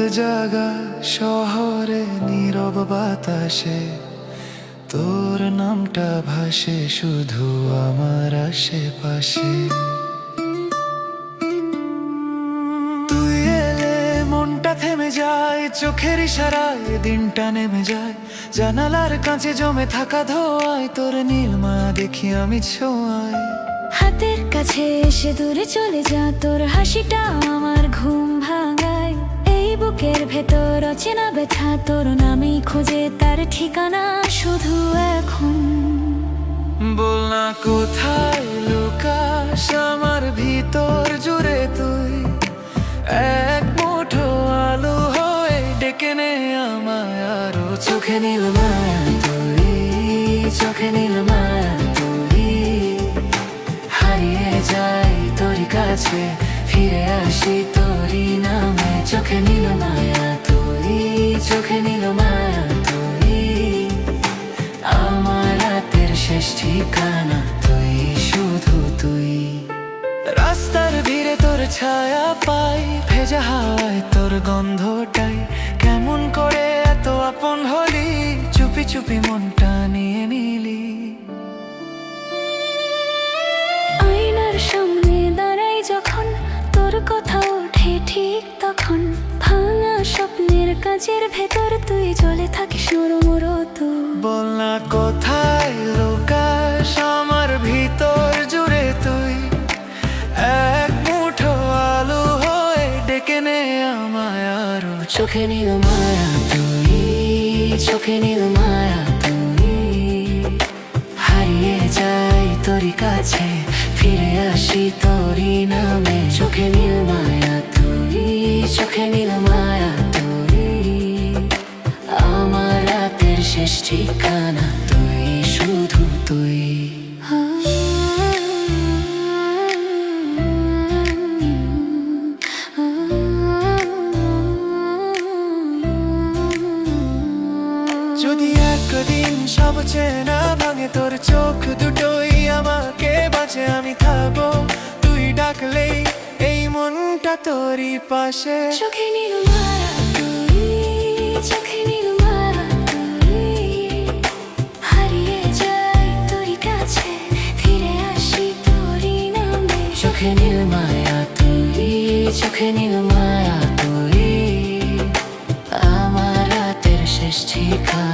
জাগা শহরে নীরব বাতাসে তোর নামটা ভাসে শুধু আমার আশেপাশে। তুই এলে মনটা থেমে যায়, চোখের ইশারায় দিনটা নেমে যায়। জানালার কাছে জমে থাকা ধোঁয়ায় তোর নীলমা দেখি আমি ছোঁয়ায়। হাতের কাছে এসে দূরে চলে যা, তোর হাসিটা আমার ঘুম ভাঙায়। এই বুকের ভেতর অচেনা ব্যথা, তোর নামেই খোঁজে তার ঠিকানা শুধু এখন। বল না কোথায় লুকাস আমার ভিতর জুড়ে তুই, এক মুঠো আলো হয়ে ডেকে নে আমায় আরো। চোখে নীল মায়া তুই, চোখে নীল মায়া তুই, হারিয়ে যাই তোর কাছে ফিরে আসি তোরই নামে। চোখে নীল মায়া তুই, চোখে নীল মায়া তুই, আমার রাতের শেষ ঠিকানা তুই, শুধু তুই। রাস্তার ভিড়ে তোর ছায়া পাই, ভেজা হাওয়ায় তোর গন্ধটাই। কেমন করে এত আপন হলি, চুপি চুপি মনটা নিয়ে নিলি। আয়নার সামনে দাঁড়াই যখন, তোর কথা ওঠে ঠিক তখন। ভাঙা স্বপ্নের কাজের ভেতর তুই জ্বলে থাকিস নরমরত। বল না কোথায় লুকাস আমার ভিতর জুড়ে তুই, এক মুঠো আলো হয়ে ডেকে নে আমায় আরো। চোখে নীল মায়া তুই, চোখে নীল মায়া তুই, হারিয়ে যাই তোরই কাছে ফিরে আসি তোরই নামে। চোখে নীল মায়া তুই, চোখে নীল মায়া তুই, আমার রাতের শেষ ঠিকানা তুই, শুধু তুই। যদি একদিন সব চেনা ভাঙে, তোর চোখ দুটোই আমাকে বাঁচে। আমি থাকবো তুই ডাকলেই এই মনটা তোরই পাশে। চোখে নীল মায়া তুই, চোখে নীল মায়া তুই, হারিয়ে যাই তোরই কাছে ফিরে আসি তোরই নামে। চোখে নীল মায়া তুই, চোখে নীল মায়া তুই, আমার রাতের শেষ ঠিকানা।